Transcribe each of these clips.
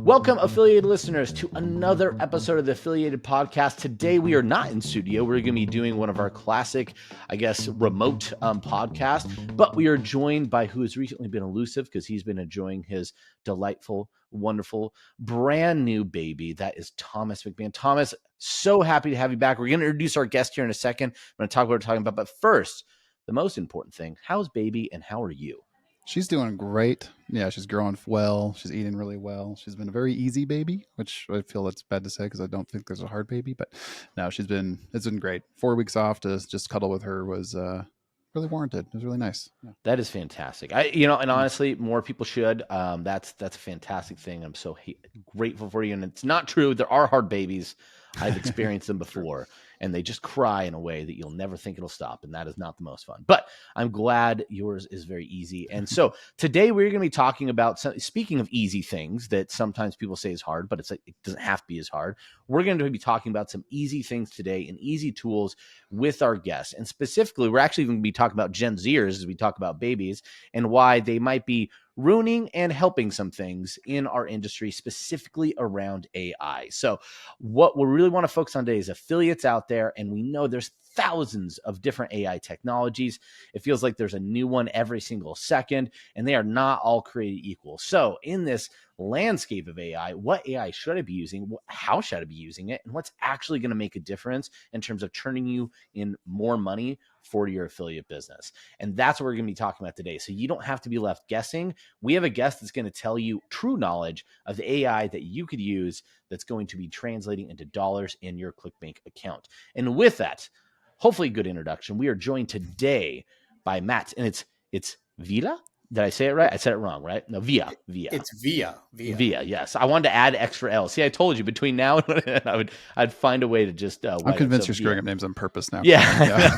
Welcome, affiliated listeners, to another episode of the Affiliated Podcast. Today, we are not in studio. We're going to be doing one of our classic, remote podcasts, but we are joined by who has recently been elusive because he's been enjoying his delightful, wonderful, brand new baby. That is Thomas McMahon. Thomas, so happy to have you back. We're going to introduce our guest here in a second. I'm going to talk about what we're talking about, but first, the most important thing, how's baby and how are you? She's doing great. Yeah, she's growing well. She's eating really well. She's been a very easy baby, which I feel it's bad to say because I don't think there's a hard baby. But no, it's been great. 4 weeks off to just cuddle with her was really warranted. It was really nice. Yeah. That is fantastic. And honestly, more people should. That's a fantastic thing. I'm so grateful for you. And it's not true. There are hard babies. I've experienced them before, and they just cry in a way that you'll never think it'll stop. And that is not the most fun, but I'm glad yours is very easy. And so today we're going to be talking about, speaking of easy things that sometimes people say is hard, but it doesn't have to be as hard. We're going to be talking about some easy things today and easy tools with our guests. And specifically, we're actually going to be talking about Gen Zers as we talk about babies and why they might be ruining and helping some things in our industry, specifically around AI. So what we really want to focus on today is affiliates out there. And we know there's thousands of different AI technologies. It feels like there's a new one every single second, and they are not all created equal. So in this landscape of AI, what AI should I be using? How should I be using it? And what's actually going to make a difference in terms of turning you in more money for your affiliate business? And that's what we're going to be talking about today. So you don't have to be left guessing. We have a guest that's going to tell you true knowledge of the AI that you could use that's going to be translating into dollars in your ClickBank account. And with that, hopefully good introduction, we are joined today by Matt, and it's Vila. Did I say it right? I said it wrong, right? No, Via. It's Via. Yes, I wanted to add extra L. See, I told you between now and I'd find a way to just. I'm convinced you're screwing up names on purpose now. Yeah.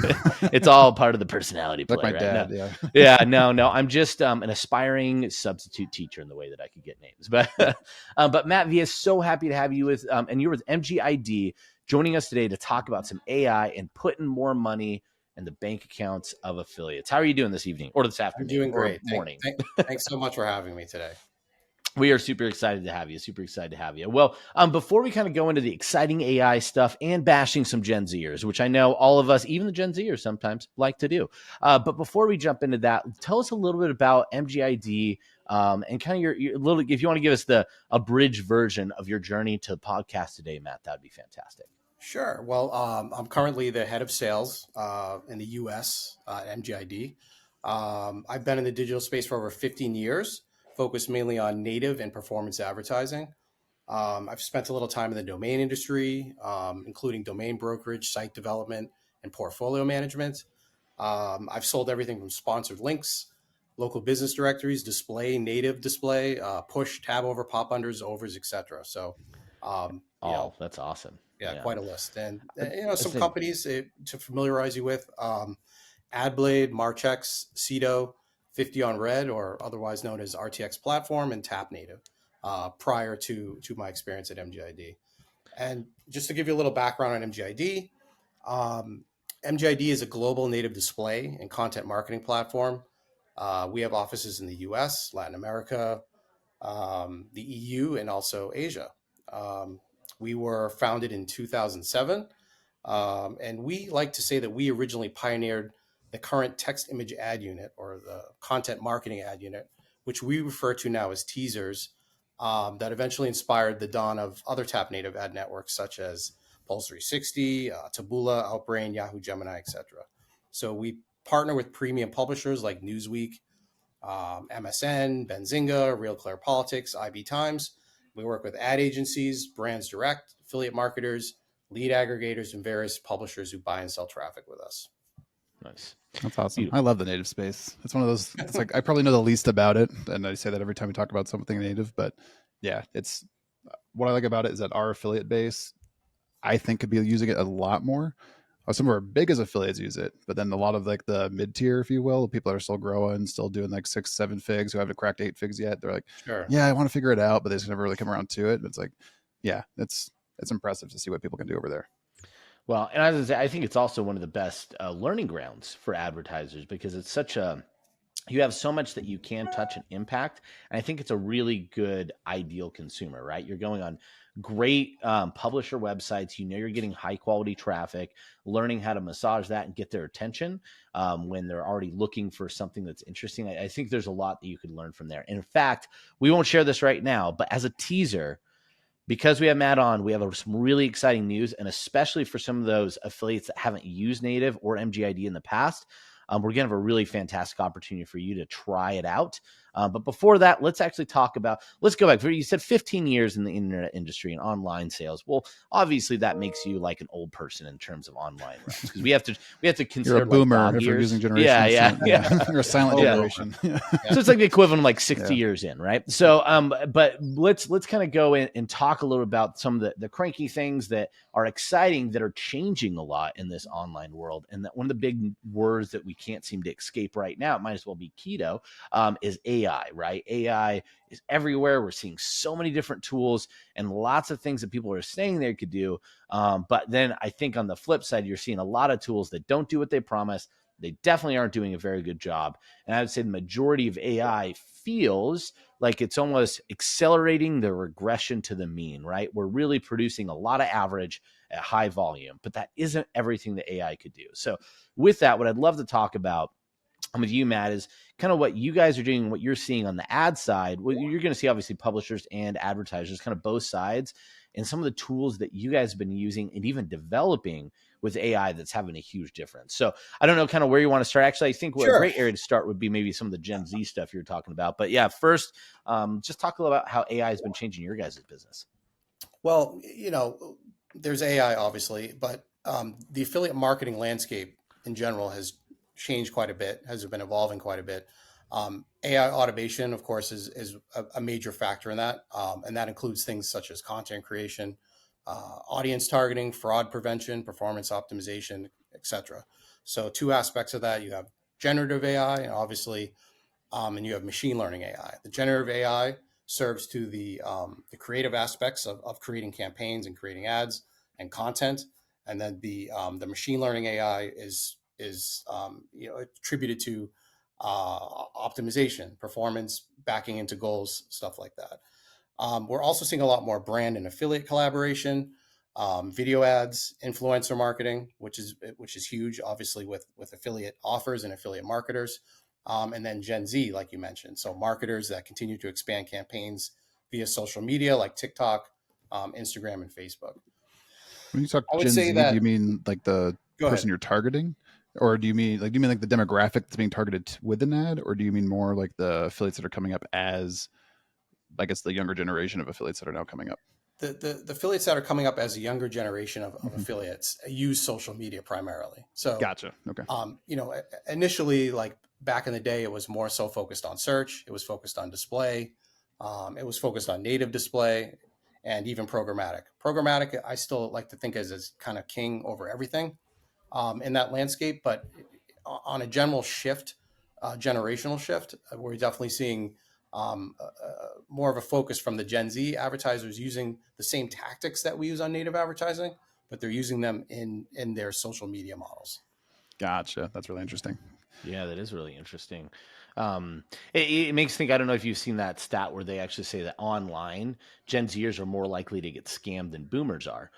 It's all part of the personality play. Like my dad. No. Yeah. Yeah. No. I'm just an aspiring substitute teacher in the way that I could get names. But Matt Via, so happy to have you with, and you're with MGID, joining us today to talk about some AI and putting more money and the bank accounts of affiliates. How are you doing this evening or this afternoon? I'm doing great. Morning. Thanks so much for having me today. We are super excited to have you. Well, before we kind of go into the exciting AI stuff and bashing some Gen Zers, which I know all of us, even the Gen Zers sometimes like to do. But before we jump into that, tell us a little bit about MGID and kind of your little, if you want to give us a bridge version of your journey to the podcast today, Matt, that'd be fantastic. Sure. Well, I'm currently the head of sales in the U.S. At MGID. I've been in the digital space for over 15 years, focused mainly on native and performance advertising. I've spent a little time in the domain industry, including domain brokerage, site development, and portfolio management. I've sold everything from sponsored links, local business directories, display, native display, push, tab over, pop unders, overs, etc. So, that's awesome. Yeah, quite a list. And some companies to familiarize you with, AdBlade, Marchex, Cedo, 50 on Red, or otherwise known as RTX Platform, and Tap Native, prior to my experience at MGID. And just to give you a little background on MGID, MGID is a global native display and content marketing platform. We have offices in the US, Latin America, the EU, and also Asia. We were founded in 2007, and we like to say that we originally pioneered the current text image ad unit, or the content marketing ad unit, which we refer to now as teasers, that eventually inspired the dawn of other tap native ad networks such as Pulse 360, Taboola, Outbrain, Yahoo, Gemini, etc. So we partner with premium publishers like Newsweek, MSN, Benzinga, Real Clear Politics, IB Times. We work with ad agencies, brands direct, affiliate marketers, lead aggregators, and various publishers who buy and sell traffic with us. Nice. That's awesome. Beautiful. I love the native space. It's one of those, it's like, I probably know the least about it. And I say that every time we talk about something native, but yeah, it's what I like about it is that our affiliate base, I think, could be using it a lot more. Some of our biggest affiliates use it, but then a lot of like the mid-tier, if you will, people that are still growing, still doing like 6-7 figs, who haven't cracked 8 figs yet. They're like, sure, yeah, I want to figure it out, but they just never really come around to it. But it's like, yeah, it's impressive to see what people can do over there. Well, and as I say, I think it's also one of the best learning grounds for advertisers because it's such a you have so much that you can touch and impact. And I think it's a really good ideal consumer, right? You're going on great publisher websites. You know, you're getting high quality traffic, learning how to massage that and get their attention when they're already looking for something that's interesting. I think there's a lot that you could learn from there. And in fact, we won't share this right now, but as a teaser, because we have Matt on, we have some really exciting news, and especially for some of those affiliates that haven't used Native or MGID in the past, we're going to have a really fantastic opportunity for you to try it out. But before that, let's actually talk about, let's go back. You said 15 years in the internet industry and online sales. Well, obviously that makes you like an old person in terms of online realms, because we have to consider You're a boomer like dog if you're using years. generation. Yeah. You're a silent Oh, generation. Yeah. So it's like the equivalent of like 60 Yeah. years in, right? So, but let's kind of go in and talk a little about some of the cranky things that are exciting, that are changing a lot in this online world. And that one of the big words that we can't seem to escape right now, it might as well be keto, is AI, right? AI is everywhere. We're seeing so many different tools and lots of things that people are saying they could do. But then I think on the flip side, you're seeing a lot of tools that don't do what they promise. They definitely aren't doing a very good job. And I would say the majority of AI feels like it's almost accelerating the regression to the mean, right? We're really producing a lot of average at high volume, but that isn't everything that AI could do. So with that, what I'd love to talk about with you, Matt, is kind of what you guys are doing, what you're seeing on the ad side. Well, you're going to see obviously publishers and advertisers, kind of both sides, and some of the tools that you guys have been using and even developing with AI that's having a huge difference. So I don't know kind of where you want to start. Actually, I think a sure. great area to start would be maybe some of the Gen Z stuff you're talking about. But yeah, first, just talk a little about how AI has been changing your guys' business. Well, there's AI obviously, but the affiliate marketing landscape in general has changed quite a bit, has been evolving quite a bit. AI automation, of course, is a major factor in that, and that includes things such as content creation, audience targeting, fraud prevention, performance optimization, etc. So, two aspects of that: you have generative AI, and obviously, and you have machine learning AI. The generative AI serves to the creative aspects of creating campaigns and creating ads and content, and then the machine learning AI is attributed to optimization, performance, backing into goals, stuff like that. We're also seeing a lot more brand and affiliate collaboration, video ads, influencer marketing, which is huge, obviously with affiliate offers and affiliate marketers, and then Gen Z, like you mentioned, so marketers that continue to expand campaigns via social media like TikTok, Instagram, and Facebook. When you talk I would Gen say Z, do you that. mean like the Go ahead. person you're targeting? Or do you mean like the demographic that's being targeted with an ad? Or do you mean more like the affiliates that are coming up as, I guess, the younger generation of affiliates that are now coming up? The affiliates that are coming up as a younger generation of Hmm. affiliates use social media primarily. So, Gotcha. Okay. initially, like back in the day, it was more so focused on search. It was focused on display. It was focused on native display and even programmatic. Programmatic, I still like to think as kind of king over everything in that landscape. But on a general shift, generational shift, we're definitely seeing more of a focus from the Gen Z advertisers using the same tactics that we use on native advertising, but they're using them in their social media models. Gotcha. That's really interesting. Yeah, that is really interesting. It makes me think. I don't know if you've seen that stat where they actually say that online Gen Zers are more likely to get scammed than Boomers are.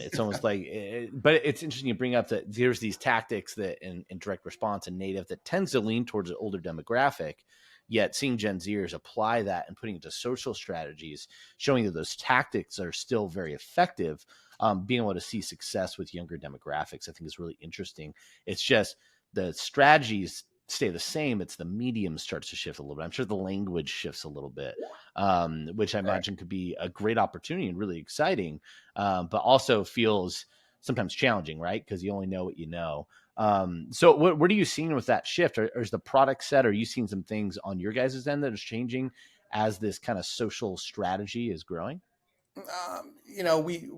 It's almost like, but it's interesting you bring up that there's these tactics that in direct response and native that tends to lean towards an older demographic. Yet seeing Gen Zers apply that and putting it to social strategies, showing that those tactics are still very effective. Being able to see success with younger demographics, I think is really interesting. It's just the strategies stay the same. It's the medium starts to shift a little bit. I'm sure the language shifts a little bit, which I Right. imagine could be a great opportunity and really exciting, but also feels sometimes challenging, right? Because you only know what you know. So what are you seeing with that shift? Or is the product set? Are you seeing some things on your guys' end that is changing as this kind of social strategy is growing?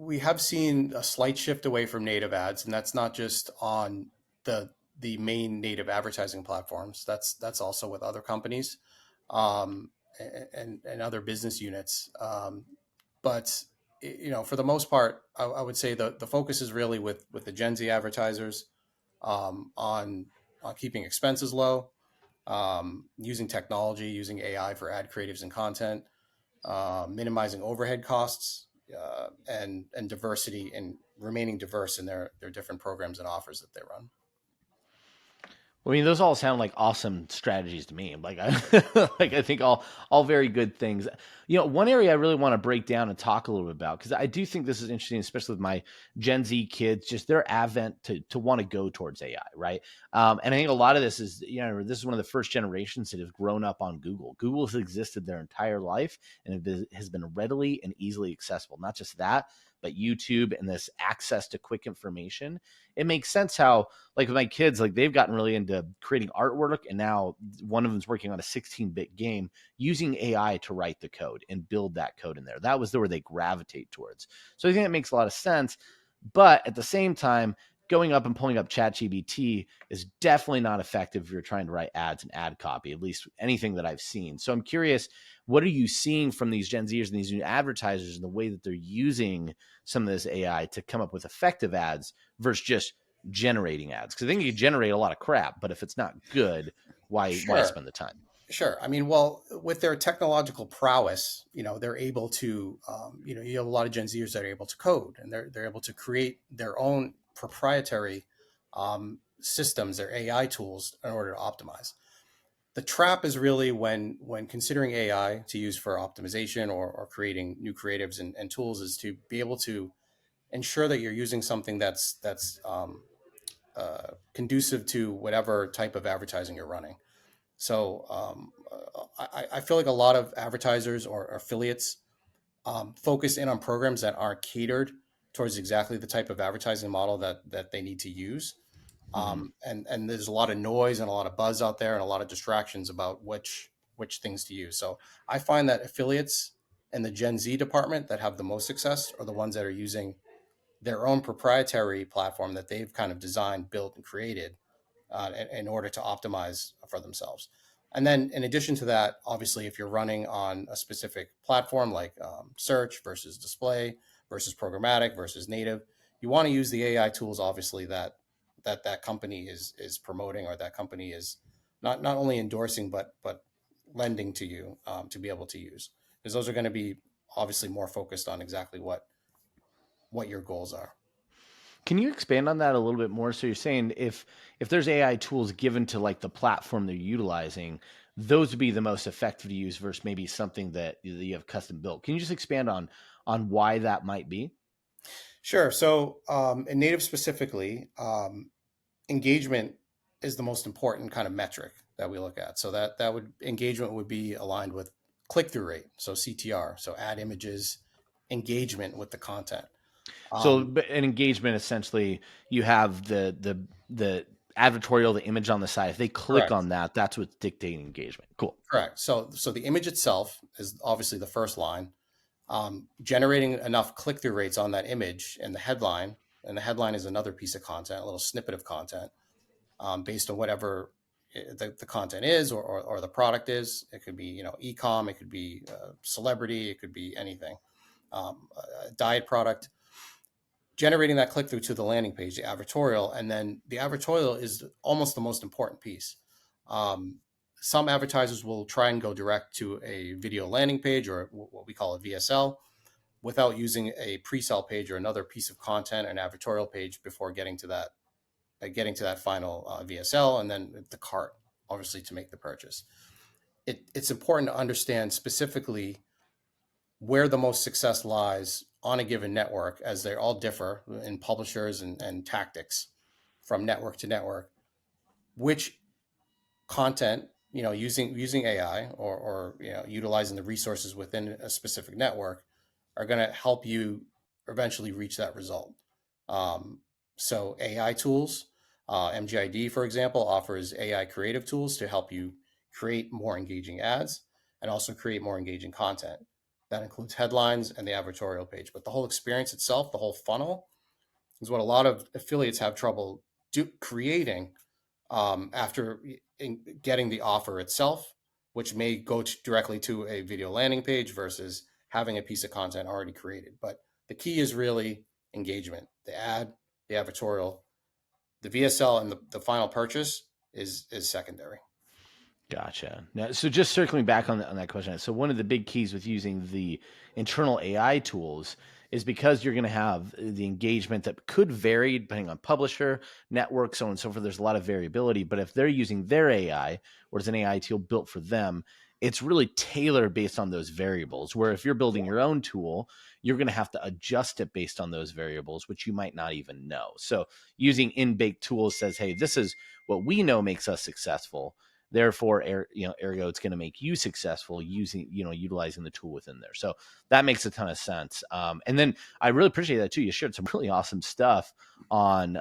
We have seen a slight shift away from native ads, and that's not just on the main native advertising platforms. That's also with other companies, um, and other business units. But for the most part, I would say the focus is really with the Gen Z advertisers, on keeping expenses low, using technology, using AI for ad creatives and content, minimizing overhead costs, and diversity, and remaining diverse in their different programs and offers that they run. I mean, those all sound like awesome strategies to me. Like, I, like I think all very good things. One area I really want to break down and talk a little bit about, because I do think this is interesting, especially with my Gen Z kids, just their advent to want to go towards AI, right? And I think a lot of this is, this is one of the first generations that have grown up on Google. Google has existed their entire life, and it has been readily and easily accessible. Not just that, but YouTube and this access to quick information. It makes sense how, like with my kids, like they've gotten really into creating artwork, and now one of them's working on a 16-bit game using AI to write the code and build that code in there. That was where they gravitate towards. So I think it makes a lot of sense. But at the same time, going up and pulling up ChatGPT is definitely not effective if you're trying to write ads and ad copy, at least anything that I've seen. So I'm curious, what are you seeing from these Gen Zers and these new advertisers and the way that they're using some of this AI to come up with effective ads versus just generating ads? Because I think you can generate a lot of crap, but if it's not good, why Sure. spend the time? Sure. I mean, well, with their technological prowess, they're able to, you have a lot of Gen Zers that are able to code, and they're able to create their own proprietary systems, their AI tools, in order to optimize. The trap is really when considering AI to use for optimization, or creating new creatives and tools, is to be able to ensure that you're using something that's conducive to whatever type of advertising you're running. So I feel like a lot of advertisers or affiliates focus in on programs that aren't catered towards exactly the type of advertising model that they need to use. Mm-hmm. And there's a lot of noise and a lot of buzz out there, and a lot of distractions about which things to use. So I find that affiliates in the Gen Z department that have the most success are the ones that are using their own proprietary platform that they've kind of designed, built, and created in order to optimize for themselves. And then, in addition to that, obviously, if you're running on a specific platform like search versus display versus programmatic versus native, you want to use the AI tools, obviously, that company is promoting, or that company is not only endorsing but lending to you to be able to use, because those are going to be obviously more focused on exactly what your goals are. Can you expand on that a little bit more? So you're saying if there's AI tools given to like the platform they're utilizing, those would be the most effective to use versus maybe something that you have custom built. Can you just expand on why that might be? Sure. So, in native specifically, engagement is the most important kind of metric that we look at. So that would engagement would be aligned with click through rate, so CTR, so ad images, engagement with the content. So Um, but an engagement, essentially, you have the advertorial, the image on the side. If they click Correct. on that, that's what's dictating engagement. Cool. Correct. So the image itself is obviously the first line. Generating enough click through rates on that image and the headline is another piece of content, a little snippet of content, based on whatever the content is, or the product is. It could be, e-com, it could be celebrity, it could be anything, a diet product. Generating that click through to the landing page, the advertorial, and then the advertorial is almost the most important piece. Um, some advertisers will try and go direct to a video landing page, or what we call a VSL, without using a pre-sell page or another piece of content, an advertorial page, before getting to that final VSL, and then the cart, obviously, to make the purchase. It's important to understand specifically where the most success lies on a given network, as they all differ in publishers and tactics from network to network. Which content, using AI, or utilizing the resources within a specific network, are going to help you eventually reach that result. Um, so AI tools, MGID, for example, offers AI creative tools to help you create more engaging ads and also create more engaging content. That includes headlines and the advertorial page, but the whole experience itself, the whole funnel, is what a lot of affiliates have trouble creating after getting the offer itself, which may go directly to a video landing page versus having a piece of content already created. But the key is really engagement. The ad, the advertorial, the VSL, and the final purchase is secondary. Gotcha. Now, so just circling back on that question. So one of the big keys with using the internal AI tools is because you're going to have the engagement that could vary depending on publisher, network, so on and so forth. There's a lot of variability. But if they're using their AI or it's an AI tool built for them, it's really tailored based on those variables. Where if you're building your own tool, you're going to have to adjust it based on those variables, which you might not even know. So using in-baked tools says, hey, this is what we know makes us successful. Therefore, ergo, it's going to make you successful using, utilizing the tool within there. So that makes a ton of sense. And then I really appreciate that too. You shared some really awesome stuff on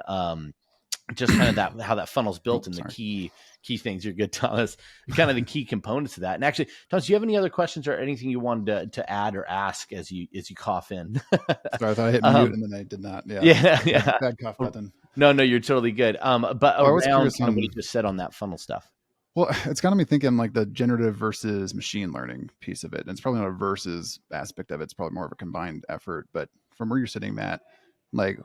just kind of that how that funnel's built and the key things. You're good, Thomas. Kind of the key components of that. And actually, Thomas, do you have any other questions or anything you wanted to add or ask as you cough in? Sorry, I thought I hit mute and then I did not. Yeah. Bad cough button. No, you're totally good. But I was around curious kind of what you just said on that funnel stuff. Well, it's got me thinking like the generative versus machine learning piece of it. And it's probably not a versus aspect of it. It's probably more of a combined effort. But from where you're sitting, Matt, like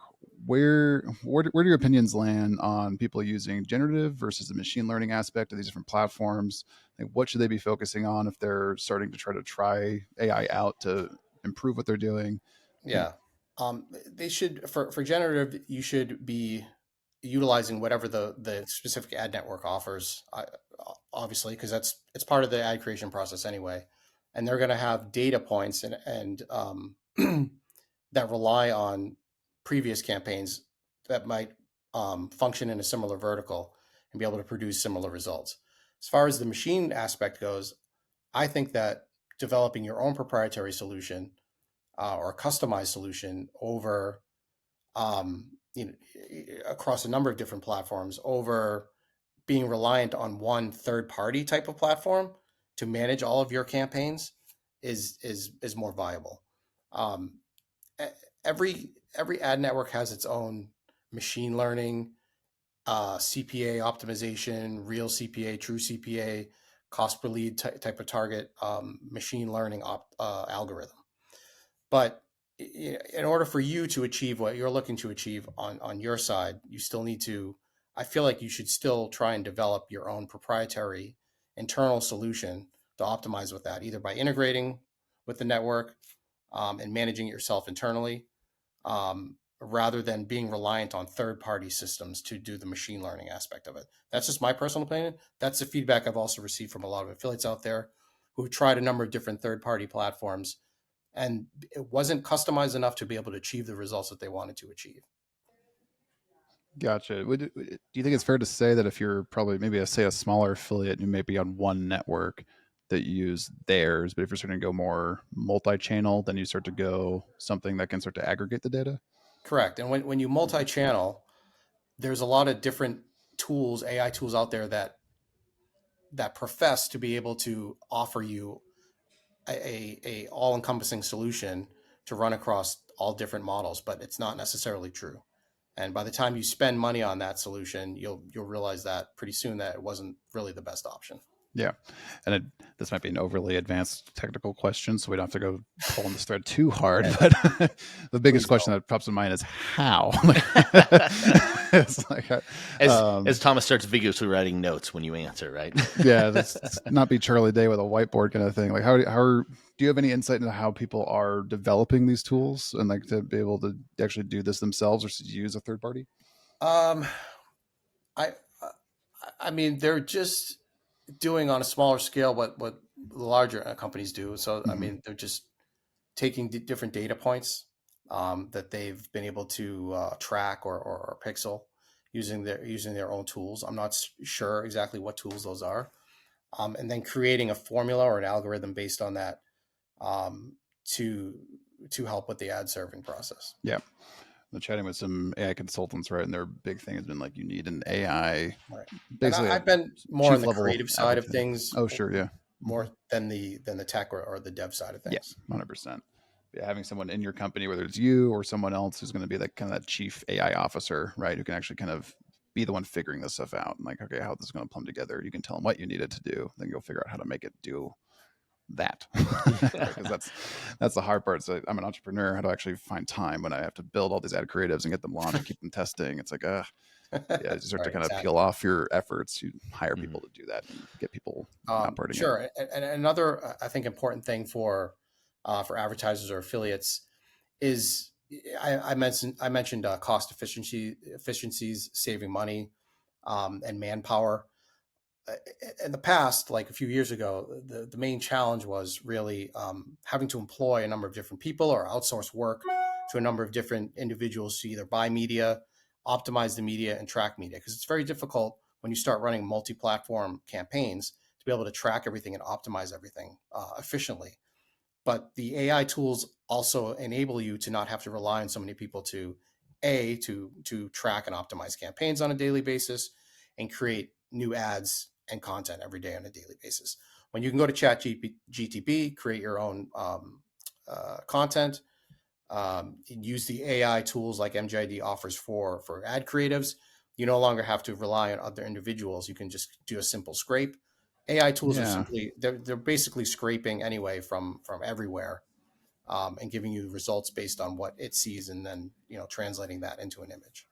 where do your opinions land on people using generative versus the machine learning aspect of these different platforms? Like what should they be focusing on if they're starting to try AI out to improve what they're doing? Yeah. They should, for generative, you should be utilizing whatever the specific ad network offers, obviously, because it's part of the ad creation process anyway. And they're going to have data points and that rely on previous campaigns that might function in a similar vertical and be able to produce similar results. As far as the machine aspect goes, I think that developing your own proprietary solution or a customized solution over across a number of different platforms over being reliant on one third party type of platform to manage all of your campaigns is more viable. Every ad network has its own machine learning, CPA optimization, real CPA, true CPA, cost per lead type of target machine learning algorithm. But in order for you to achieve what you're looking to achieve on your side, you still need to, I feel like you should still try and develop your own proprietary internal solution to optimize with that, either by integrating with the network and managing it yourself internally, rather than being reliant on third-party systems to do the machine learning aspect of it. That's just my personal opinion. That's the feedback I've also received from a lot of affiliates out there who've tried a number of different third-party platforms, and it wasn't customized enough to be able to achieve the results that they wanted to achieve. Gotcha. Do you think it's fair to say that if you're probably maybe a smaller affiliate, you may be on one network that you use theirs, but if you're starting to go more multi-channel, then you start to go something that can start to aggregate the data? Correct. And when you multi-channel, there's a lot of different tools, AI tools out there that profess to be able to offer you a all-encompassing solution to run across all different models, but it's not necessarily true. And by the time you spend money on that solution, you'll realize that pretty soon that it wasn't really the best option. Yeah. And this might be an overly advanced technical question, so we don't have to go pulling this thread too hard. But the biggest question that pops in mind is how. It's like, as Thomas starts vigorously writing notes when you answer, right? Yeah, that's not be Charlie Day with a whiteboard kind of thing. Like, how do you have any insight into how people are developing these tools and like to be able to actually do this themselves, or to use a third party? I mean, they're just doing on a smaller scale what larger companies do. So, I mean, they're just taking different data points that they've been able to track or pixel using their own tools. I'm not sure exactly what tools those are, and then creating a formula or an algorithm based on that to help with the ad serving process. Yeah. I'm chatting with some AI consultants, right? And their big thing has been like, you need an AI. Right. Basically, I've been more on the creative side of things. Oh, sure. Yeah. More than the tech or the dev side of things. Yeah, 100%. Yeah, having someone in your company, whether it's you or someone else, who's going to be that kind of that chief AI officer, right? Who can actually kind of be the one figuring this stuff out and like, okay, how this is going to plumb together. You can tell them what you need it to do, then you'll figure out how to make it do that. Because that's the hard part. So I'm an entrepreneur. How do I actually find time when I have to build all these ad creatives and get them launched and keep them testing? It's like, Yeah, you start to Right, kind of peel exactly. off your efforts. You hire Mhm. people to do that and get people operating it. Sure. And another, I think, important thing for advertisers or affiliates is I mentioned cost efficiencies, saving money, and manpower. Uh, In the past, like a few years ago, the main challenge was really having to employ a number of different people or outsource work to a number of different individuals to either buy media, optimize the media, and track media. Because it's very difficult when you start running multi-platform campaigns to be able to track everything and optimize everything efficiently. But the AI tools also enable you to not have to rely on so many people to to track and optimize campaigns on a daily basis and create new ads and content every day on a daily basis. When you can go to ChatGTP, create your own content, and use the AI tools like MGID offers for ad creatives, you no longer have to rely on other individuals. You can just do a simple scrape. AI tools are Yeah. simply they're basically scraping anyway from everywhere, and giving you results based on what it sees, and then translating that into an image.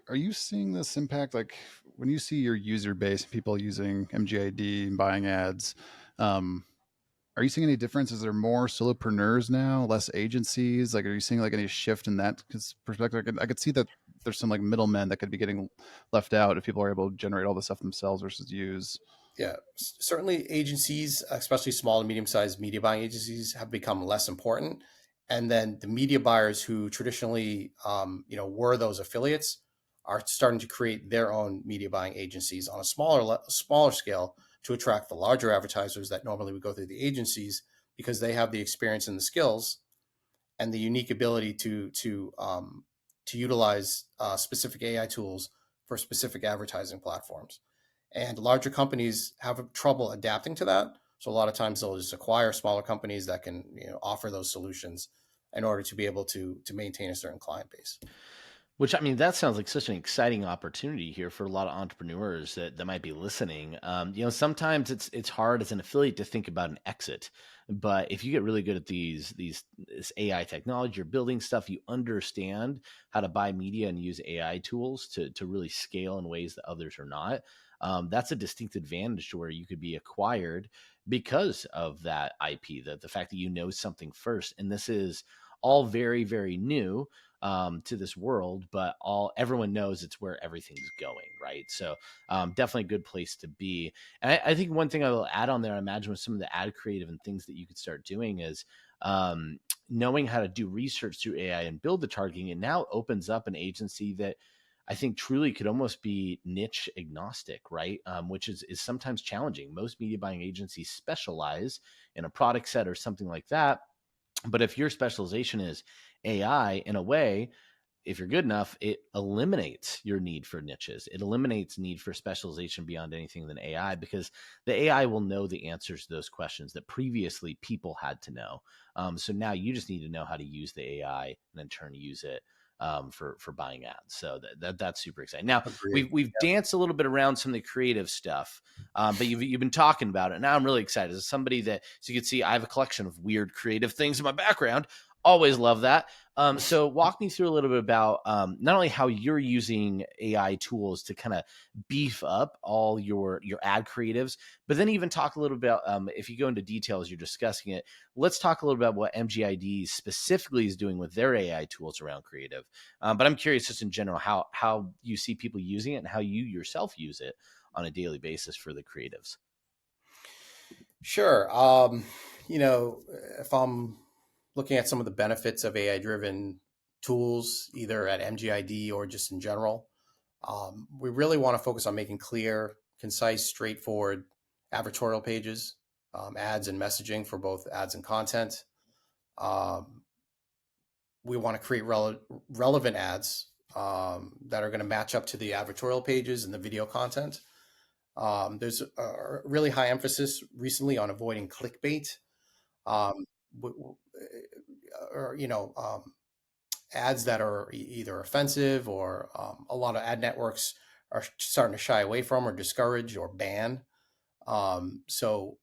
Are you seeing this impact, like when you see your user base, people using MGID and buying ads? Um, are you seeing any difference? Is there more solopreneurs now, less agencies? Like, are you seeing like any shift in that perspective? I could see that there's some like middlemen that could be getting left out if people are able to generate all the stuff themselves versus use. Yeah, certainly agencies, especially small and medium-sized media buying agencies, have become less important. And then the media buyers who traditionally, were those affiliates, are starting to create their own media buying agencies on a smaller scale to attract the larger advertisers that normally would go through the agencies because they have the experience and the skills and the unique ability to utilize specific AI tools for specific advertising platforms. And larger companies have trouble adapting to that. So a lot of times they'll just acquire smaller companies that can offer those solutions in order to be able to maintain a certain client base. Which, I mean, that sounds like such an exciting opportunity here for a lot of entrepreneurs that might be listening. Sometimes it's hard as an affiliate to think about an exit, but if you get really good at this AI technology, you're building stuff, you understand how to buy media and use AI tools to really scale in ways that others are not. That's a distinct advantage to where you could be acquired because of that IP, the fact that you know something first, and this is all very, very new to this world, but everyone knows it's where everything's going, right? So definitely a good place to be. And I think one thing I will add on there, I imagine with some of the ad creative and things that you could start doing is knowing how to do research through AI and build the targeting. It now opens up an agency that I think truly could almost be niche agnostic, right? Which is sometimes challenging. Most media buying agencies specialize in a product set or something like that, but if your specialization is AI, in a way, if you're good enough, it eliminates your need for niches. It eliminates need for specialization beyond anything than AI because the AI will know the answers to those questions that previously people had to know. So now you just need to know how to use the AI and in turn use it for buying ads. So that's super exciting. Now Agreed. we've danced a little bit around some of the creative stuff, but you've been talking about it. Now I'm really excited. As somebody that, so you can see, I have a collection of weird creative things in my background. Always love that. So walk me through a little bit about not only how you're using AI tools to kind of beef up all your ad creatives, but then even talk a little bit about, if you go into details, you're discussing it. Let's talk a little bit about what MGID specifically is doing with their AI tools around creative. But I'm curious, just in general, how you see people using it and how you yourself use it on a daily basis for the creatives. Sure. You know, if I'm looking at some of the benefits of AI driven tools, either at MGID or just in general, we really want to focus on making clear, concise, straightforward advertorial pages, ads and messaging for both ads and content. Um, we want to create relevant ads that are going to match up to the advertorial pages and the video content. There's a really high emphasis recently on avoiding clickbait, um, or ads that are either offensive or a lot of ad networks are starting to shy away from or discourage or ban. So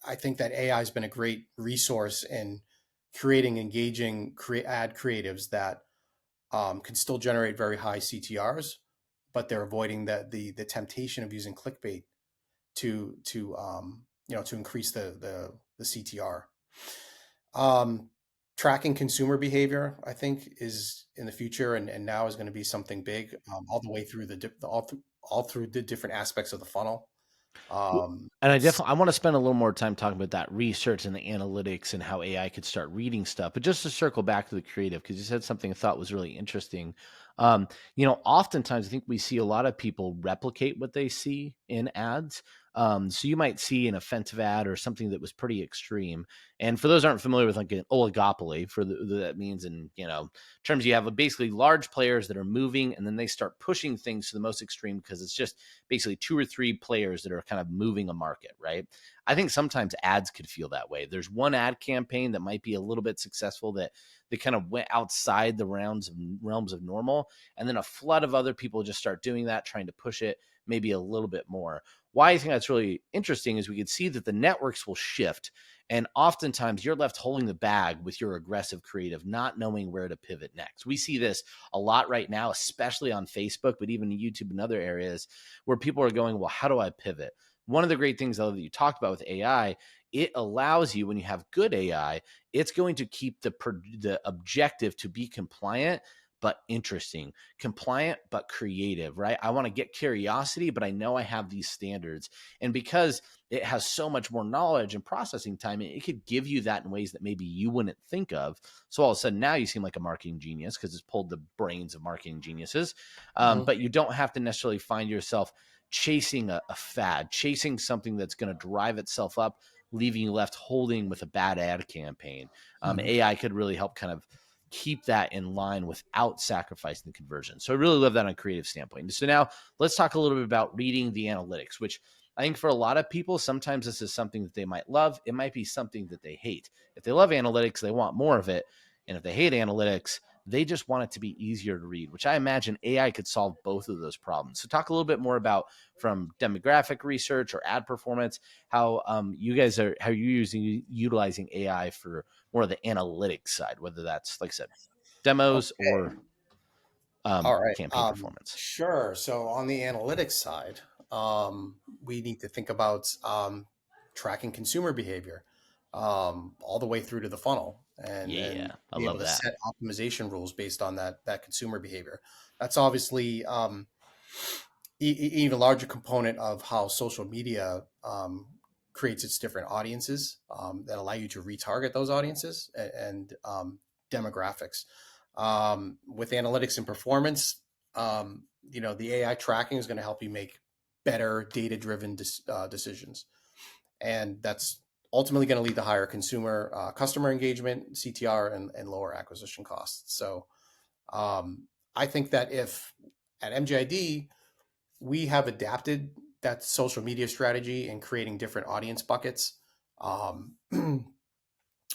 I think that AI has been a great resource in creating engaging ad creatives that can still generate very high CTRs, but they're avoiding the temptation of using clickbait to increase the CTR. Tracking consumer behavior, I think, is in the future, and now is going to be something big, all the way through all through the different aspects of the funnel. Well, Um, and I want to spend a little more time talking about that research and the analytics and how AI could start reading stuff. But just to circle back to the creative, because you said something I thought was really interesting. Oftentimes I think we see a lot of people replicate what they see in ads. So you might see an offensive ad or something that was pretty extreme. And for those who aren't familiar with like an oligopoly, that means in terms, you have basically large players that are moving, and then they start pushing things to the most extreme because it's just basically two or three players that are kind of moving a market, right? I think sometimes ads could feel that way. There's one ad campaign that might be a little bit successful that they kind of went outside the realms of normal, and then a flood of other people just start doing that, trying to push it maybe a little bit more. Why I think that's really interesting is we could see that the networks will shift, and oftentimes you're left holding the bag with your aggressive creative, not knowing where to pivot next. We see this a lot right now, especially on Facebook, but even YouTube and other areas where people are going, well, how do I pivot? One of the great things, though, that you talked about with AI, it allows you, when you have good AI, it's going to keep the objective to be compliant but interesting, compliant but creative, right? I want to get curiosity, but I know I have these standards. And because it has so much more knowledge and processing time, it could give you that in ways that maybe you wouldn't think of. So all of a sudden now you seem like a marketing genius because it's pulled the brains of marketing geniuses. mhm, But you don't have to necessarily find yourself chasing a fad, chasing something that's going to drive itself up, leaving you left holding with a bad ad campaign. Mhm. AI could really help kind of keep that in line without sacrificing the conversion. So I really love that on a creative standpoint. So now let's talk a little bit about reading the analytics, which I think for a lot of people, sometimes this is something that they might love. It might be something that they hate. If they love analytics, they want more of it. And if they hate analytics, they just want it to be easier to read, which I imagine AI could solve both of those problems. So talk a little bit more about, from demographic research or ad performance, how how you're utilizing AI for more of the analytics side, whether that's, like I said, demos or okay. All right. campaign performance. Sure. So on the analytics side, we need to think about tracking consumer behavior all the way through to the funnel, and Yeah, I be able love to that. set optimization rules based on that consumer behavior. That's obviously even larger component of how social media creates its different audiences that allow you to retarget those audiences and demographics. With analytics and performance, the AI tracking is going to help you make better data-driven decisions, and that's ultimately going to lead to higher customer engagement, CTR, and lower acquisition costs. So I think that if at MGID we have adapted that social media strategy in creating different audience buckets, um,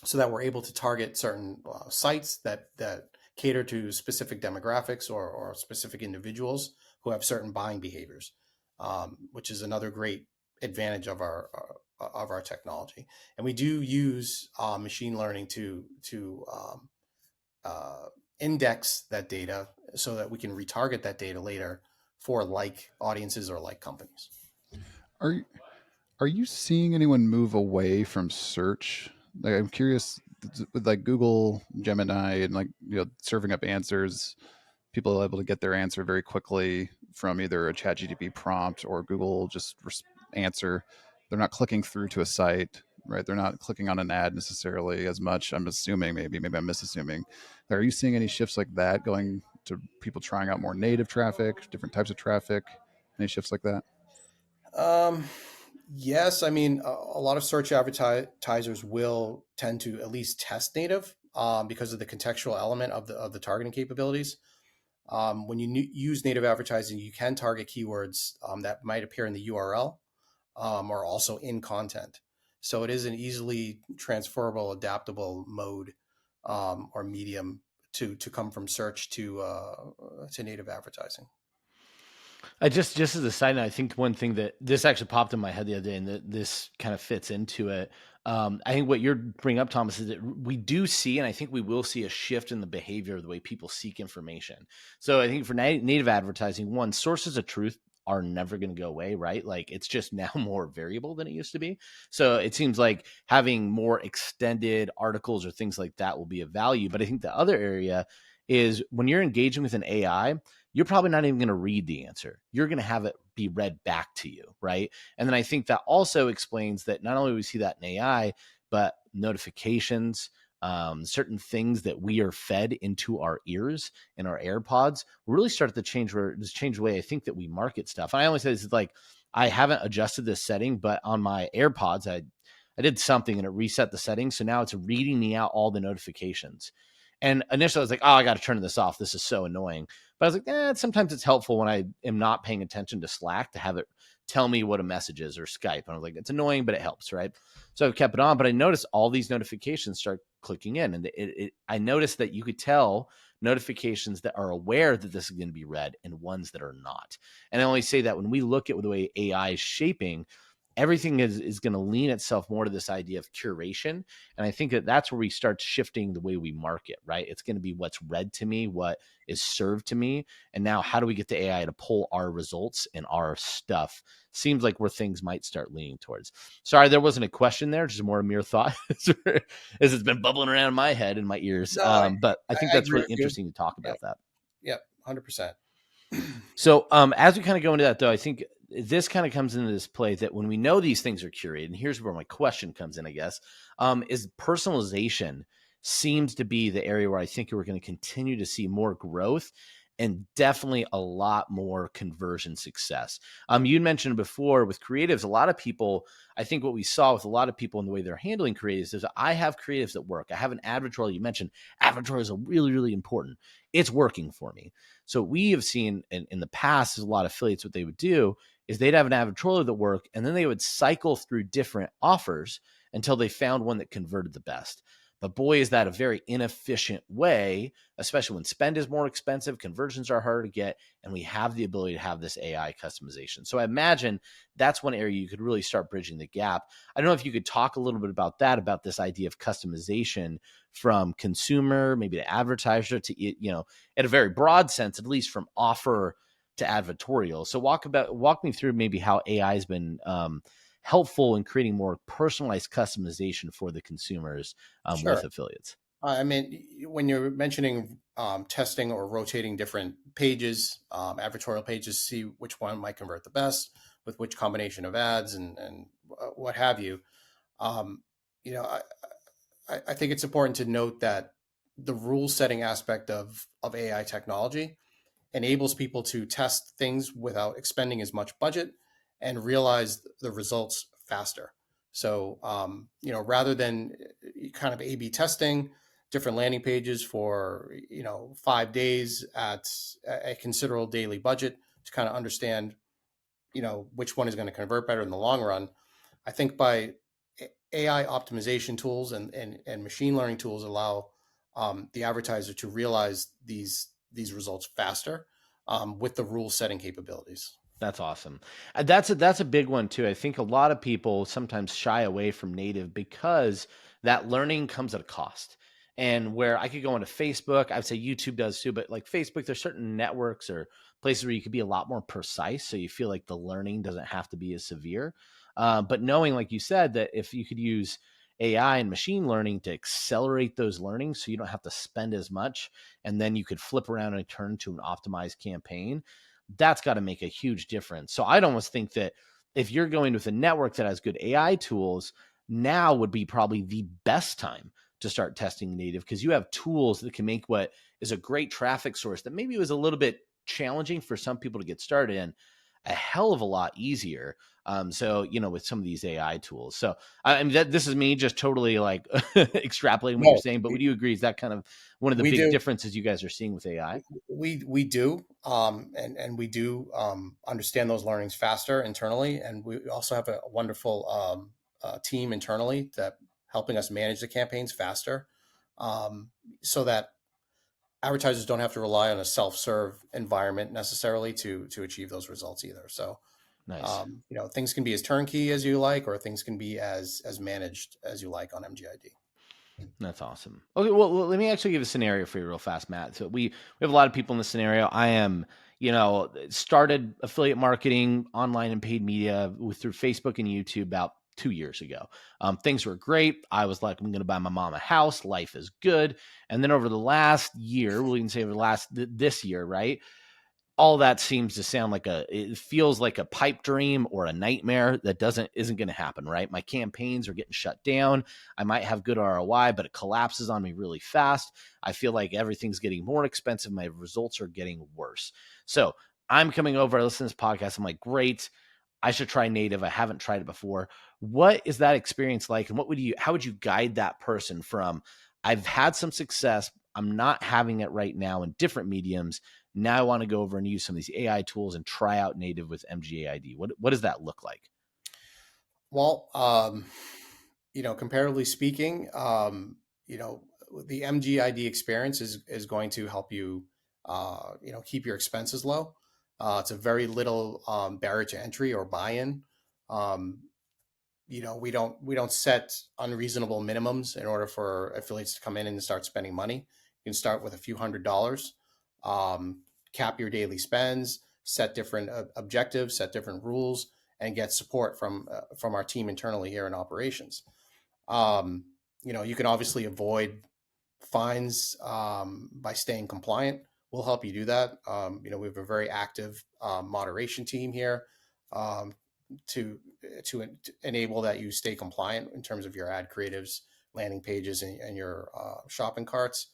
so that we're able to target certain sites that cater to specific demographics or specific individuals who have certain buying behaviors, which is another great advantage of our technology. And we do use machine learning to uh, index that data so that we can retarget that data later for like audiences or like companies. Are are you seeing anyone move away from search? Like, I'm curious with like Google Gemini and like serving up answers. People are able to get their answer very quickly from either a ChatGPT prompt or Google just answer. They're not clicking through to a site, right? They're not clicking on an ad necessarily as much. I'm assuming, maybe I'm misassuming. Are you seeing any shifts like that going to people trying out more native traffic, different types of traffic? Any shifts like that? Um, yes, I mean a lot of search advertisers will tend to at least test native because of the contextual element of the targeting capabilities. When you use native advertising, you can target keywords that might appear in the URL or also in content. So it is an easily transferable, adaptable mode or medium to come from search to native advertising. I just as a side note, I think one thing that this actually popped in my head the other day, and that this kind of fits into it. I think what you're bringing up, Thomas, is that we do see, and I think we will see a shift in the behavior of the way people seek information. So I think for native advertising, one, sources of truth are never going to go away, right? Like it's just now more variable than it used to be. So it seems like having more extended articles or things like that will be of value. But I think the other area is when you're engaging with an AI, you're probably not even going to read the answer. You're going to have it be read back to you, right? And then I think that also explains that not only do we see that in AI, but notifications, certain things that we are fed into our ears and our AirPods really start to change the way I think that we market stuff. And I always say this is like I haven't adjusted this setting, but on my AirPods, I did something and it reset the settings. So now it's reading me out all the notifications. And initially I was like, oh, I got to turn this off. This is so annoying. But I was like, sometimes it's helpful when I am not paying attention to Slack to have it tell me what a message is or Skype. And I was like, it's annoying, but it helps, right? So I've kept it on, but I noticed all these notifications start clicking in. And I noticed that you could tell notifications that are aware that this is going to be read and ones that are not. And I only say that when we look at the way AI is shaping, everything is going to lean itself more to this idea of curation. And I think that that's where we start shifting the way we market, right? It's going to be what's read to me, what is served to me. And now how do we get the AI to pull our results and our stuff? Seems like where things might start leaning towards. Sorry, there wasn't a question there, just more a mere thought as it's been bubbling around in my head and my ears. No, But I think I that's agree really with you. interesting to talk Yep. about that. Yep. 100%. So as we kind of go into that, though, I think this kind of comes into this play that when we know these things are curated, and here's where my question comes in, I guess, is personalization seems to be the area where I think we're going to continue to see more growth and definitely a lot more conversion success. You mentioned before with creatives, a lot of people, I think what we saw with a lot of people in the way they're handling creatives is I have creatives that work. I have an advertorial. You mentioned advertorials are really, really important. It's working for me. So we have seen in the past, a lot of affiliates, what they would do is they'd have an advertorial that work, and then they would cycle through different offers until they found one that converted the best. But boy, is that a very inefficient way, especially when spend is more expensive, conversions are harder to get, and we have the ability to have this AI customization. So I imagine that's one area you could really start bridging the gap. I don't know if you could talk a little bit about that, about this idea of customization from consumer, maybe to advertiser, to, at a very broad sense, at least from offer to advertorial. So walk me through maybe how AI has been helpful in creating more personalized customization for the consumers with Sure. affiliates. I mean, when you're mentioning testing or rotating different pages, advertorial pages, see which one might convert the best with which combination of ads and what have you. Um, you know, I think it's important to note that the rule setting aspect of AI technology enables people to test things without expending as much budget and realize the results faster. So, rather than kind of A/B testing different landing pages for 5 days at a considerable daily budget to kind of understand which one is going to convert better in the long run, I think by AI optimization tools and machine learning tools allow the advertiser to realize these results faster with the rule setting capabilities. That's awesome. That's a big one too. I think a lot of people sometimes shy away from native because that learning comes at a cost. And where I could go into Facebook, I'd say YouTube does too, but like Facebook, there's certain networks or places where you could be a lot more precise. So you feel like the learning doesn't have to be as severe. But knowing, like you said, that if you could use AI and machine learning to accelerate those learnings so you don't have to spend as much, and then you could flip around and turn to an optimized campaign, that's got to make a huge difference. So I'd almost think that if you're going with a network that has good AI tools, now would be probably the best time to start testing native because you have tools that can make what is a great traffic source that maybe was a little bit challenging for some people to get started in a hell of a lot easier. With some of these AI tools. So I mean, this is me just totally like extrapolating what you're No, saying, but would you agree? Is that kind of one of the we big do. differences you guys are seeing with AI? We do, and we do understand those learnings faster internally, and we also have a wonderful team internally that helping us manage the campaigns faster, so that advertisers don't have to rely on a self-serve environment necessarily to achieve those results either. So, Nice. things can be as turnkey as you like, or things can be as managed as you like on MGID. That's awesome. Okay, well, let me actually give a scenario for you real fast, Matt. So we have a lot of people in this scenario. I am, started affiliate marketing online and paid media through Facebook and YouTube about 2 years ago. Things were great. I was like, I'm going to buy my mom a house. Life is good. And then over the last year, we can say over the this year, right? All that seems to sound like it feels like a pipe dream or a nightmare that isn't going to happen, right? My campaigns are getting shut down. I might have good ROI, but it collapses on me really fast. I feel like everything's getting more expensive. My results are getting worse. So I'm coming over, I listen to this podcast. I'm like, great, I should try native. I haven't tried it before. What is that experience like? And how would you guide that person from, I've had some success, I'm not having it right now in different mediums. Now I want to go over and use some of these AI tools and try out native with MGID. What does that look like? Well, comparatively speaking, the MGID experience is going to help you, keep your expenses low. It's a very little barrier to entry or buy-in. Um, we don't set unreasonable minimums in order for affiliates to come in and start spending money. You can start with a few $100s, cap your daily spends, set different objectives, set different rules, and get support from our team internally here in operations. You can obviously avoid fines by staying compliant. We'll help you do that. We have a very active moderation team here um, to enable that you stay compliant in terms of your ad creatives, landing pages, and your shopping carts.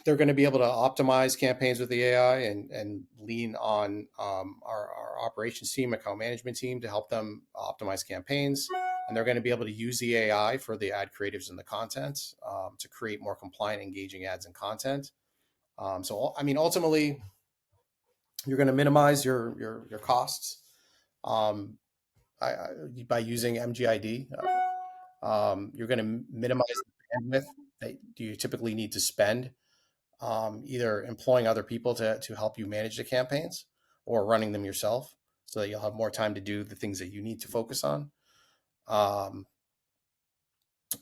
They're going to be able to optimize campaigns with the AI and lean on our operations team, account management team to help them optimize campaigns. And they're going to be able to use the AI for the ad creatives and the content to create more compliant, engaging ads and content. Ultimately, you're going to minimize your costs um, by using MGID. You're going to minimize the bandwidth that you typically need to spend either employing other people to help you manage the campaigns or running them yourself so that you'll have more time to do the things that you need to focus on. Um,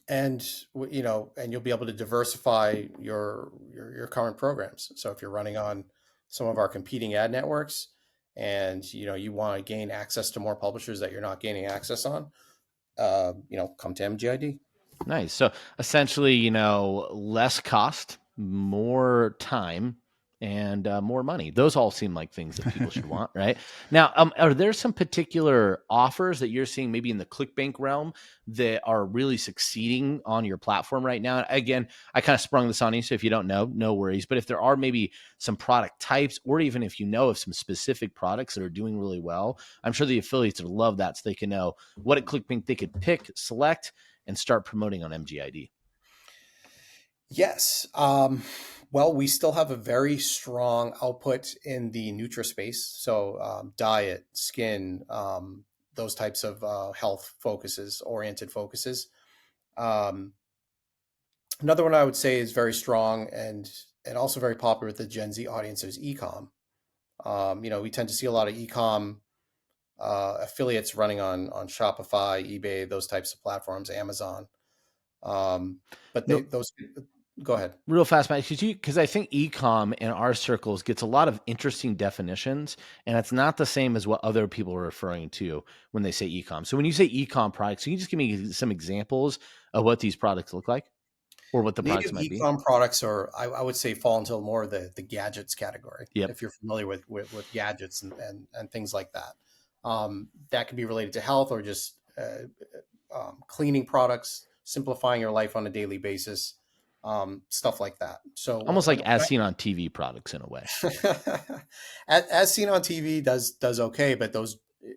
and you'll be able to diversify your current programs. So if you're running on some of our competing ad networks and you want to gain access to more publishers that you're not gaining access on, come to MGID. Nice. So essentially, less cost, more time, and more money. Those all seem like things that people should want, right? Now, are there some particular offers that you're seeing maybe in the ClickBank realm that are really succeeding on your platform right now? Again, I kind of sprung this on you, so if you don't know, no worries. But if there are maybe some product types, or even if you know of some specific products that are doing really well, I'm sure the affiliates would love that, so they can know what at ClickBank they could pick, select, and start promoting on MGID. Yes. Well, we still have a very strong output in the Nutra space. So diet, skin, those types of health oriented focuses. Um, Another one I would say is very strong and also very popular with the Gen Z audience is ecom. We tend to see a lot of ecom affiliates running on Shopify, eBay, those types of platforms, Amazon. But No, those go ahead. real fast, Matt, because I think ecom in our circles gets a lot of interesting definitions, and it's not the same as what other people are referring to when they say ecom. So when you say ecom products, can you just give me some examples of what these products look like or what the products Native might be? e-com products are, I would say, fall into more of the gadgets category. Yep. If you're familiar with gadgets and things like that, that can be related to health or just cleaning products, simplifying your life on a daily basis, stuff like that. So Almost like as seen on TV products in a way. as seen on TV does okay, but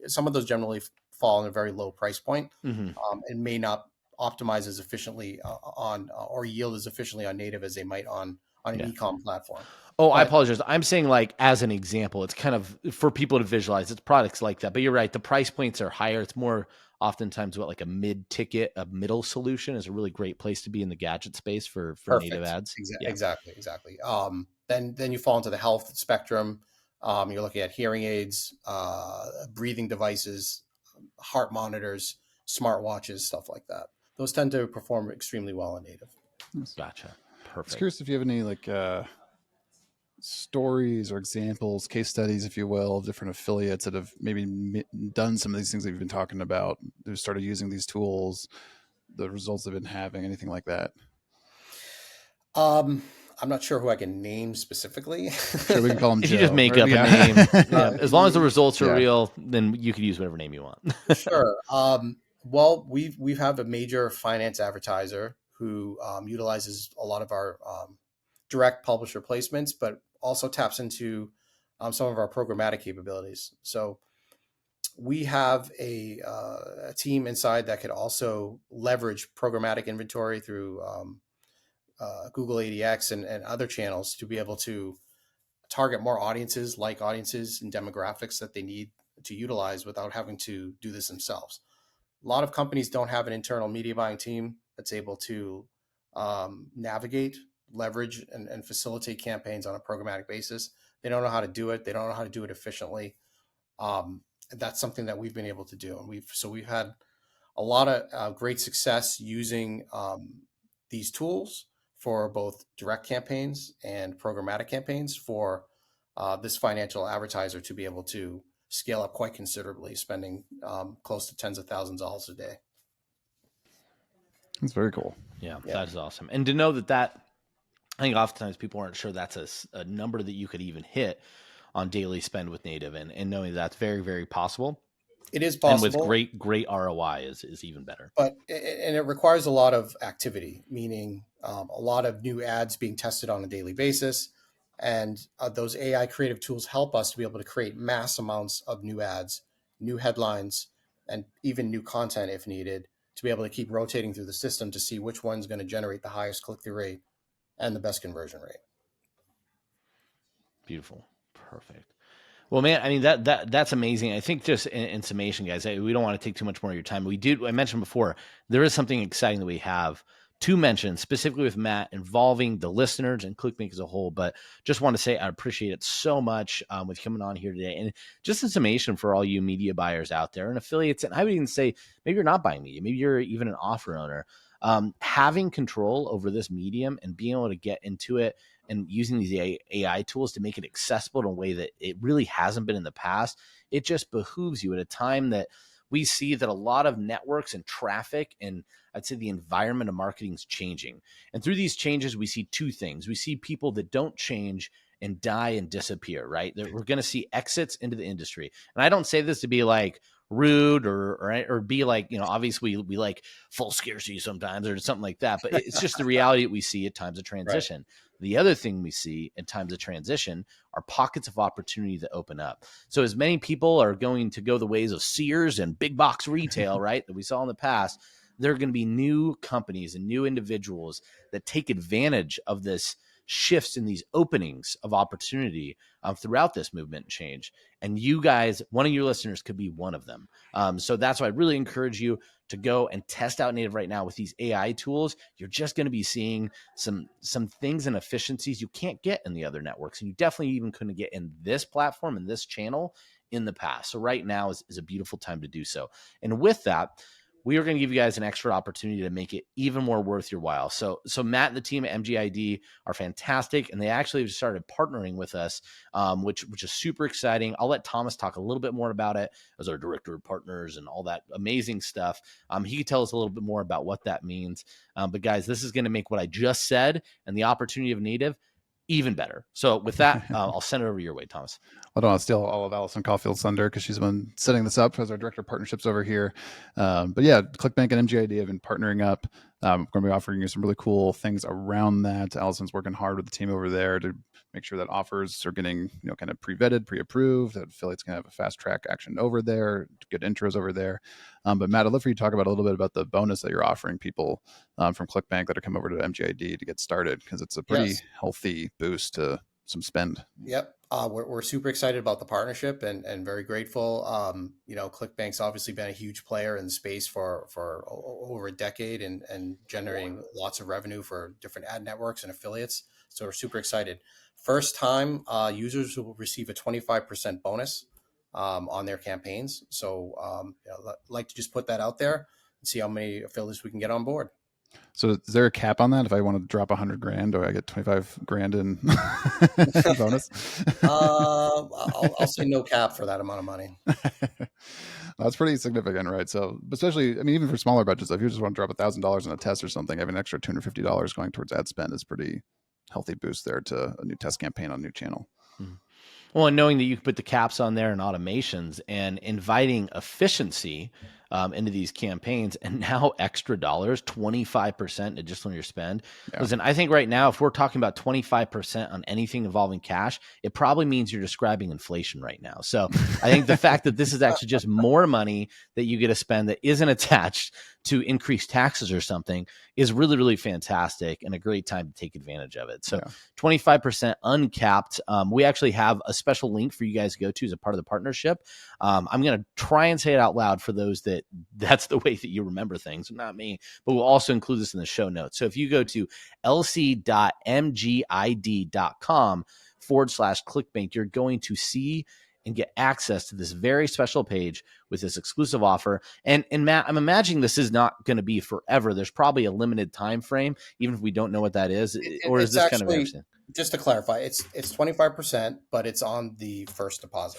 some of those generally fall in a very low price point Mm-hmm. and may not optimize as efficiently on or yield as efficiently on native as they might on an Yeah. e-com platform. Oh, I But apologize. I'm saying like as an example, it's kind of for people to visualize. It's products like that, but you're right. The price points are higher. It's more oftentimes what like a mid-ticket, a middle solution is a really great place to be in the gadget space for native Perfect. ads. Yeah. Exactly. Then you fall into the health spectrum. You're looking at hearing aids, breathing devices, heart monitors, smartwatches, stuff like that. Those tend to perform extremely well in native. Gotcha. I was Perfect. curious if you have any like stories or examples, case studies, if you will, of different affiliates that have maybe done some of these things that you've been talking about. They've started using these tools, the results they've been having, anything like that. I'm not sure who I can name specifically. Sure, we can call him If you Joe. just make Or, up a yeah. name, yeah, as long as the Y- results are Yeah. real, then you could use whatever name you want. Sure. Well, we've have a major finance advertiser who utilizes a lot of our direct publisher placements, but also taps into some of our programmatic capabilities. So we have a team inside that could also leverage programmatic inventory through Google ADX and other channels to be able to target more audiences, like audiences and demographics that they need to utilize without having to do this themselves. A lot of companies don't have an internal media buying team that's able to navigate, leverage, and facilitate campaigns on a programmatic basis. They don't know how to do it. They don't know how to do it efficiently. That's something that we've been able to do, and we've had a lot of great success using these tools for both direct campaigns and programmatic campaigns for this financial advertiser to be able to scale up quite considerably, spending close to tens of thousands of dollars a day. That's very cool. Yeah, Yeah. that is awesome. And to know that I think oftentimes people aren't sure that's a number that you could even hit on daily spend with native, and knowing that's very, very possible. It is And with possible, great ROI is even better. but and it requires a lot of activity, meaning a lot of new ads being tested on a daily basis. And those AI creative tools help us to be able to create mass amounts of new ads, new headlines, and even new content if needed to be able to keep rotating through the system to see which one's going to generate the highest click-through rate and the best conversion rate. Beautiful. Perfect. Well, man, I mean that's amazing. I think just in summation, guys, we don't want to take too much more of your time. I mentioned before, there is something exciting that we have to mention specifically with Matt involving the listeners and ClickBank as a whole. But just want to say I appreciate it so much with coming on here today, and just in summation for all you media buyers out there and affiliates. And I would even say maybe you're not buying media, maybe you're even an offer owner. Having control over this medium and being able to get into it and using these AI tools to make it accessible in a way that it really hasn't been in the past, it just behooves you at a time that we see that a lot of networks and traffic and I'd say the environment of marketing is changing. And through these changes, we see two things. We see people that don't change and die and disappear, right? That we're going to see exits into the industry. And I don't say this to be like rude or be like, obviously we like full scarcity sometimes or something like that, but it's just the reality that we see at times of transition. Right. The other thing we see in times of transition are pockets of opportunity that open up. So as many people are going to go the ways of Sears and big box retail, right, that we saw in the past, there are going to be new companies and new individuals that take advantage of this shifts in these openings of opportunity throughout this movement and change. And you guys, one of your listeners could be one of them. So that's why I really encourage you to go and test out native right now with these AI tools. You're just going to be seeing some things and efficiencies you can't get in the other networks. And you definitely even couldn't get in this platform and this channel in the past. So right now is a beautiful time to do so. And with that, we are going to give you guys an extra opportunity to make it even more worth your while. So Matt and the team at MGID are fantastic, and they actually have started partnering with us, which is super exciting. I'll let Thomas talk a little bit more about it as our director of partners and all that amazing stuff. He can tell us a little bit more about what that means. But guys, this is going to make what I just said and the opportunity of native even better. So with that, I'll send it over your way, Thomas. I don't want to steal all of Allison Caulfield's thunder because she's been setting this up as our director of partnerships over here. But yeah, ClickBank and MGID have been partnering up. We're going to be offering you some really cool things around that. Allison's working hard with the team over there to make sure that offers are getting, kind of pre-vetted, pre-approved, that affiliates can have a fast track action over there, good intros over there. But Matt, I'd love for you to talk about a little bit about the bonus that you're offering people from ClickBank that are come over to MGID to get started, because it's a pretty healthy boost to some spend. Yep. We're super excited about the partnership and very grateful. ClickBank's obviously been a huge player in the space for over a decade and generating lots of revenue for different ad networks and affiliates. So we're super excited. First time users will receive a 25% bonus on their campaigns. So I'd like to just put that out there and see how many affiliates we can get on board. So is there a cap on that? If I want to drop $100,000, do I get 25 grand in bonus? I'll say no cap for that amount of money. That's pretty significant, right? So, especially, I mean, even for smaller budgets, if you just want to drop $1,000 on a test or something, having an extra $250 going towards ad spend is pretty healthy boost there to a new test campaign on a new channel. Mm-hmm. Well, and knowing that you can put the caps on there and automations and inviting efficiency into these campaigns, and now extra dollars, 25% additional on your spend. Yeah. Listen, I think right now, if we're talking about 25% on anything involving cash, it probably means you're describing inflation right now. So I think the fact that this is actually just more money that you get to spend that isn't attached to increased taxes or something is really, really fantastic and a great time to take advantage of it. So 25% uncapped. We actually have a special link for you guys to go to as a part of the partnership. I'm going to try and say it out loud for those that's the way that you remember things, not me, but we'll also include this in the show notes. So if you go to lc.mgid.com/clickbank, you're going to see and get access to this very special page with this exclusive offer. And Matt, I'm imagining this is not going to be forever. There's probably a limited time frame, even if we don't know what that is. Or is this actually, kind of interesting? Just to clarify, it's 25%, but it's on the first deposit.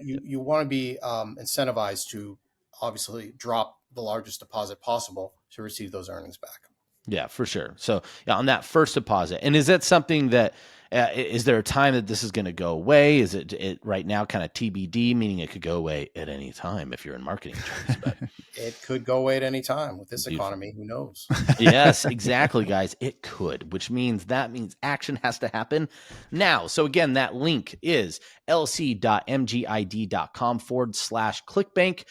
You want to be incentivized to obviously drop the largest deposit possible to receive those earnings back. Yeah, for sure. So on that first deposit, and is that something that is there a time that this is going to go away? Is it right now kind of TBD, meaning it could go away at any time if you're in marketing terms? But it could go away at any time with this economy. Who knows? Yes, exactly, guys. It could, which means action has to happen now. So again, that link is lc.mgid.com/clickbank.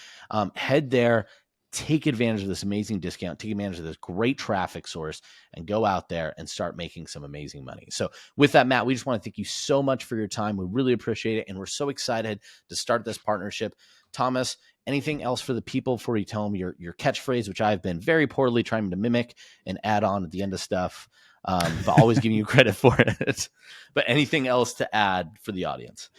Head there. Take advantage of this amazing discount, take advantage of this great traffic source, and go out there and start making some amazing money. So with that, Matt, we just want to thank you so much for your time. We really appreciate it, and we're so excited to start this partnership. Thomas, anything else for the people before you tell them your catchphrase, which I've been very poorly trying to mimic and add on at the end of stuff, but always giving you credit for it. But anything else to add for the audience?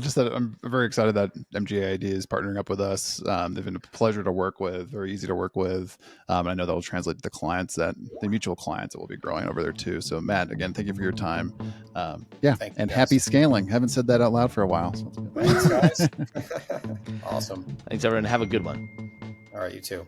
Just that I'm very excited that MGID is partnering up with us. They've been a pleasure to work with, very easy to work with. And I know that will translate to the clients, the mutual clients that will be growing over there too. So Matt, again, thank you for your time. Happy scaling. Haven't said that out loud for a while. So thanks, guys. Awesome. Thanks, everyone. Have a good one. All right, you too.